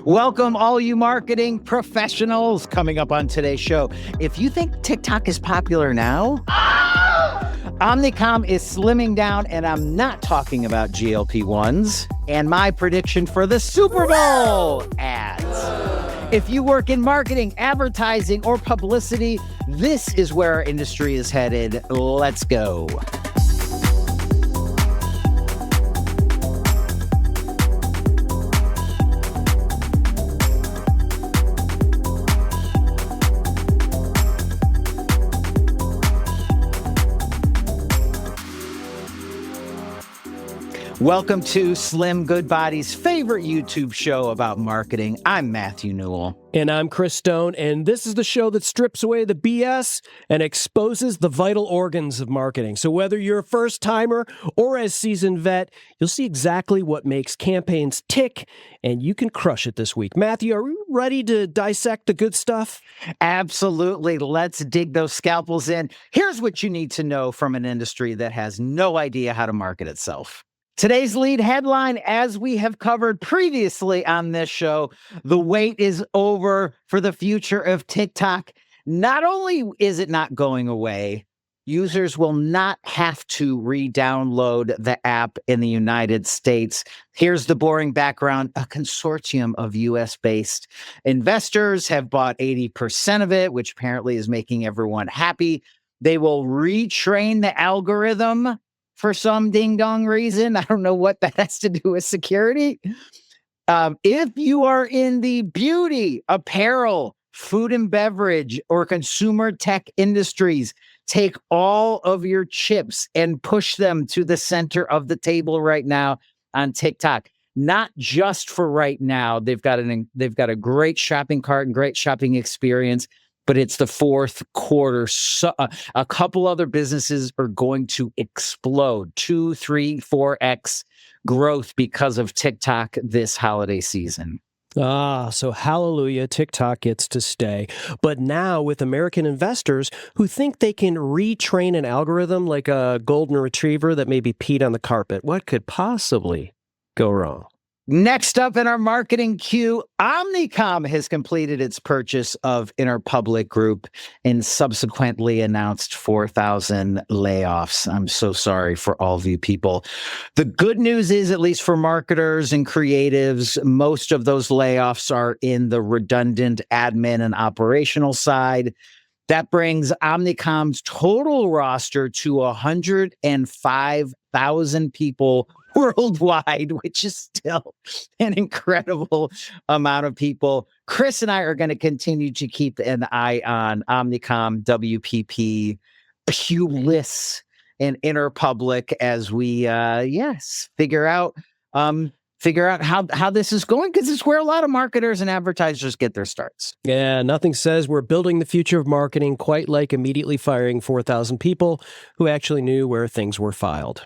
Welcome, all you marketing professionals. Coming up on today's show, if you think TikTok is popular now, Omnicom is slimming down, and I'm not talking about GLP-1s, and my prediction for the Super Bowl ads. If you work in marketing, advertising, or publicity, this is where our industry is headed. Let's go. Welcome to Slim Goodbody's favorite YouTube show about marketing. I'm Matthew Newell. And I'm Chris Stone, and this is the show that strips away the BS and exposes the vital organs of marketing. So whether you're a first-timer or a seasoned vet, you'll see exactly what makes campaigns tick, and you can crush it this week. Matthew, are we ready to dissect the good stuff? Absolutely. Let's dig those scalpels in. Here's what you need to know from an industry that has no idea how to market itself. Today's lead headline, as we have covered previously on this show, the wait is over for the future of TikTok. Not only is it not going away, users will not have to re-download the app in the United States. Here's the boring background. A consortium of US-based investors have bought 80% of it, which apparently is making everyone happy. They will retrain the algorithm for some ding-dong reason. I don't know what that has to do with security. If you are in the beauty, apparel, food and beverage, or consumer tech industries, take all of your chips and push them to the center of the table right now on TikTok. Not just for right now. They've got a great shopping cart and great shopping experience, but it's the fourth quarter. So, a couple other businesses are going to explode 2, 3, 4x growth because of TikTok this holiday season. So hallelujah, TikTok gets to stay. But now with American investors who think they can retrain an algorithm like a golden retriever that maybe peed on the carpet, what could possibly go wrong? Next up in our marketing queue, Omnicom has completed its purchase of Interpublic Group and subsequently announced 4,000 layoffs. I'm so sorry for all of you people. The good news is, at least for marketers and creatives, most of those layoffs are in the redundant admin and operational side. That brings Omnicom's total roster to 105,000 people worldwide, which is still an incredible amount of people. Chris and I are going to continue to keep an eye on Omnicom, WPP, Pulis, and Interpublic as we figure out how this is going, because it's where a lot of marketers and advertisers get their starts. Yeah, nothing says we're building the future of marketing quite like immediately firing 4,000 people who actually knew where things were filed.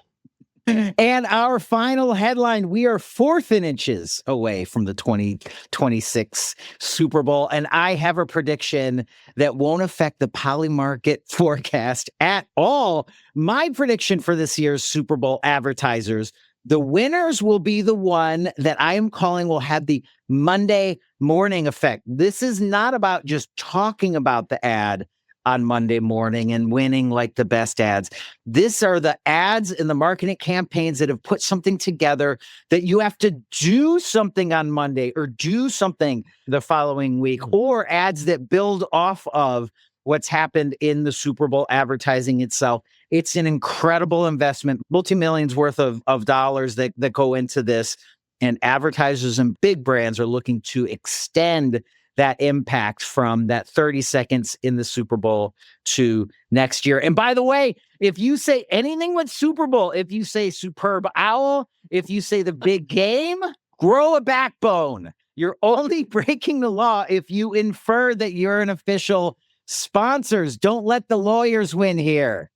And our final headline, we are 4th in inches away from the 2026 Super Bowl. And I have a prediction that won't affect the Polymarket forecast at all. My prediction for this year's Super Bowl advertisers, the winners will be the one that I am calling will have the Monday morning effect. This is not about just talking about the ad on Monday morning and winning like the best ads. These are the ads and the marketing campaigns that have put something together that you have to do something on Monday or do something the following week, or ads that build off of what's happened in the Super Bowl advertising itself. It's an incredible investment, multi-millions worth of dollars that go into this, and advertisers and big brands are looking to extend that impact from that 30 seconds in the Super Bowl to next year. And by the way, if you say anything with Super Bowl, if you say Superb Owl, if you say the big game, grow a backbone. You're only breaking the law if you infer that you're an official sponsors. Don't let the lawyers win here.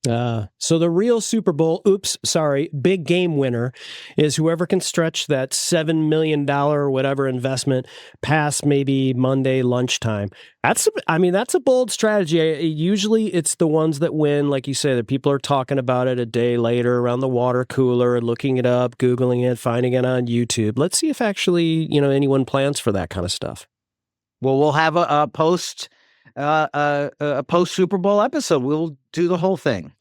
So the real Super Bowl, big game winner is whoever can stretch that $7 million or whatever investment past maybe Monday lunchtime. That's a bold strategy. Usually it's the ones that win, like you say, that people are talking about it a day later around the water cooler, looking it up, Googling it, finding it on YouTube. Let's see if actually, anyone plans for that kind of stuff. Well, we'll have a post Super Bowl episode. We'll do the whole thing.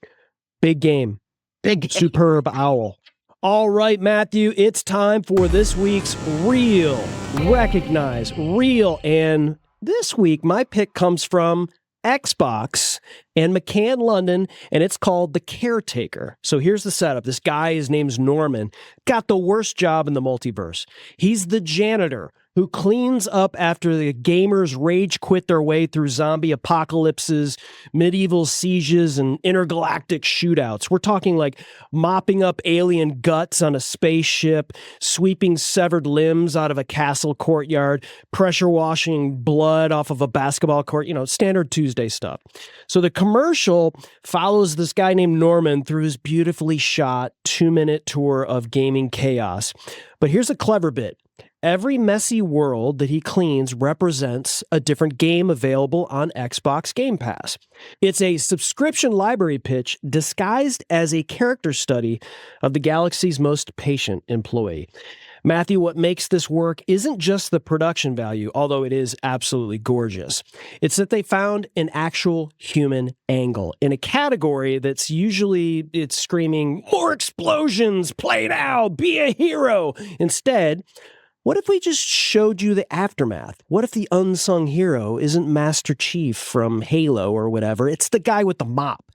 Big game. Big game. Superb owl. All right, Matthew, it's time for this week's Real. Recognize Real. And this week, my pick comes from Xbox and McCann, London, and it's called The Caretaker. So here's the setup. This guy, his name's Norman, got the worst job in the multiverse. He's the janitor who cleans up after the gamers rage quit their way through zombie apocalypses, medieval sieges, and intergalactic shootouts. We're talking like mopping up alien guts on a spaceship, sweeping severed limbs out of a castle courtyard, pressure washing blood off of a basketball court, standard Tuesday stuff. So the commercial follows this guy named Norman through his beautifully shot 2-minute tour of gaming chaos. But here's a clever bit. Every messy world that he cleans represents a different game available on Xbox Game Pass. It's a subscription library pitch disguised as a character study of the galaxy's most patient employee. Matthew, what makes this work isn't just the production value, although it is absolutely gorgeous. It's that they found an actual human angle in a category that's usually it's screaming, more explosions, play now, be a hero. Instead, what if we just showed you the aftermath? What if the unsung hero isn't Master Chief from Halo or whatever? It's the guy with the mop.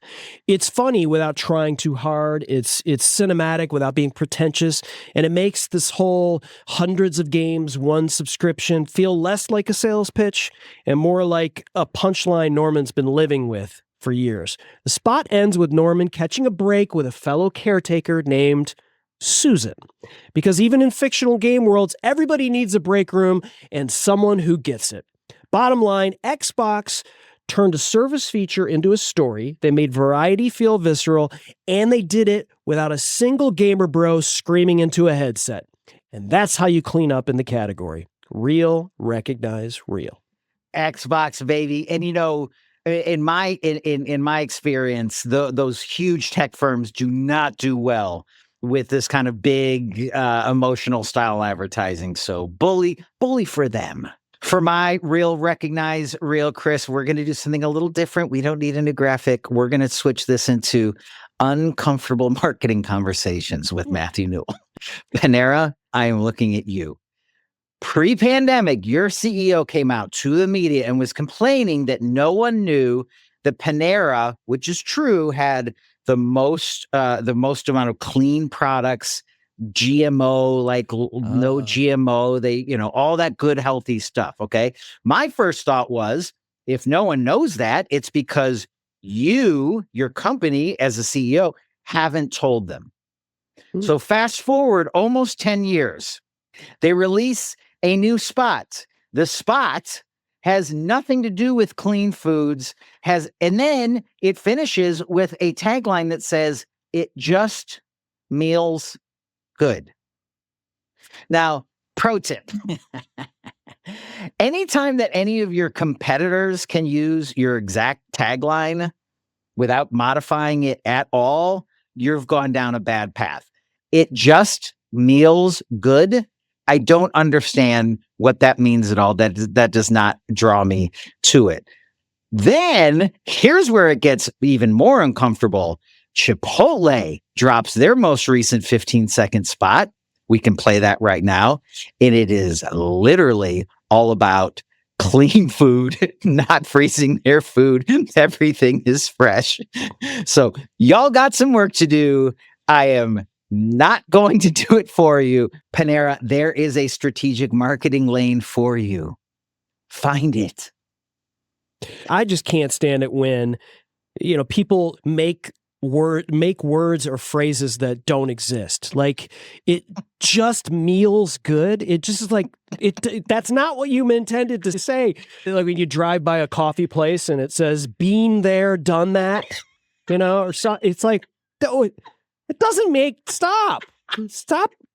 It's funny without trying too hard. It's cinematic without being pretentious. And it makes this whole hundreds of games, one subscription feel less like a sales pitch and more like a punchline Norman's been living with for years. The spot ends with Norman catching a break with a fellow caretaker named Susan. Because even in fictional game worlds, everybody needs a break room and someone who gets it. Bottom line, Xbox turned a service feature into a story. They made variety feel visceral, and they did it without a single gamer bro screaming into a headset. And that's how you clean up in the category. Real, recognize real. Xbox, baby. And in my experience, those huge tech firms do not do well with this kind of big emotional style advertising. So bully for them. For my real, recognize real, Chris, we're going to do something a little different. We don't need a new graphic. We're going to switch this into uncomfortable marketing conversations with Matthew Newell. Panera, I am looking at you. Pre-pandemic, your CEO came out to the media and was complaining that no one knew that Panera, which is true, had the most amount of clean products, GMO, no GMO, they, all that good, healthy stuff. Okay. My first thought was, if no one knows that, it's because your company as a CEO haven't told them. So fast forward almost 10 years, they release a new spot. The spot has nothing to do with clean foods, and then it finishes with a tagline that says, it just meals good. Now, pro tip. Anytime that any of your competitors can use your exact tagline without modifying it at all, you've gone down a bad path. It just meals good. I don't understand what that means at all. That does not draw me to it. Then here's where it gets even more uncomfortable. Chipotle drops their most recent 15-second spot. We can play that right now. And it is literally all about clean food, not freezing their food. Everything is fresh. So y'all got some work to do. I am not going to do it for you. Panera, there is a strategic marketing lane for you. Find it. I just can't stand it when, people make words or phrases that don't exist. Like, it just meals good. It just is like, that's not what you intended to say. Like when you drive by a coffee place and it says, been there, done that. or so. It's like, it doesn't stop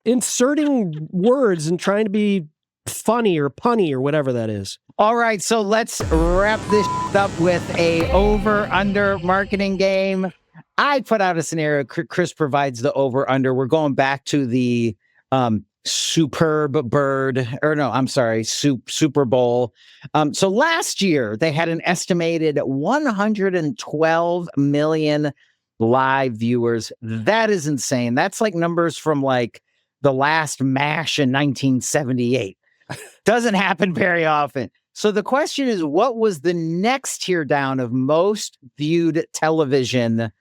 inserting words and trying to be funny or punny or whatever that is. All right, so let's wrap this up with a over-under marketing game. I put out a scenario. Chris provides the over-under. We're going back to the Super Bowl. So last year, they had an estimated 112 million live viewers. That is insane. That's like numbers from like the last MASH in 1978. Doesn't happen very often. So the question is, what was the next tier down of most viewed television?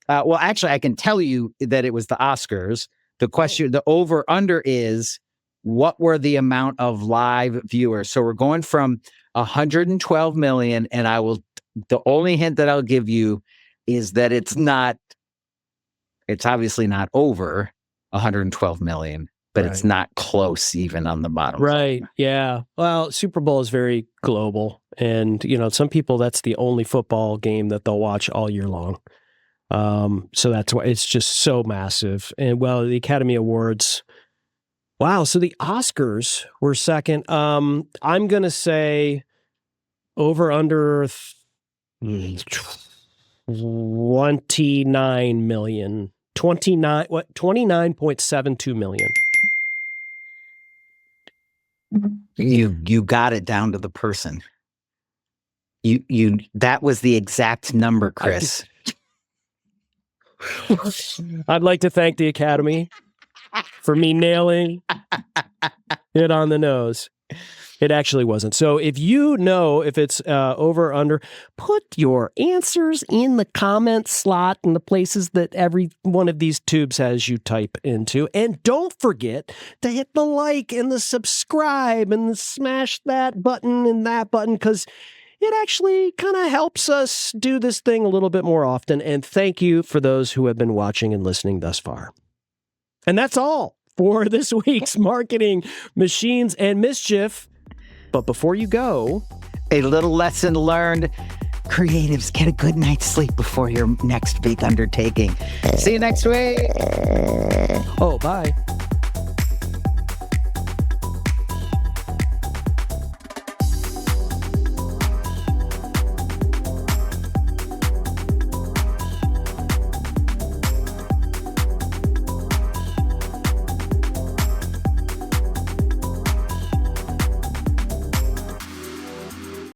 Well, actually, I can tell you that it was the Oscars. The question, the over-under is, what were the amount of live viewers? So we're going from 112 million, and the only hint that I'll give you is that it's obviously not over 112 million, but It's not close even on the bottom. Right. Yeah. Well, Super Bowl is very global. And, some people, that's the only football game that they'll watch all year long. So that's why it's just so massive. And the Academy Awards. Wow. So the Oscars were second. I'm going to say over under 29 million. 29.72 million. You got it down to the person. That was the exact number, Chris. I'd like to thank the Academy for me nailing it on the nose. It actually wasn't. So if you know if it's over or under, put your answers in the comment slot in the places that every one of these tubes has you type into. And don't forget to hit the like and the subscribe and smash that button and that button, because it actually kind of helps us do this thing a little bit more often. And thank you for those who have been watching and listening thus far. And that's all for this week's Marketing Machines and Mischief. But before you go, a little lesson learned. Creatives, get a good night's sleep before your next big undertaking. See you next week. Oh, bye.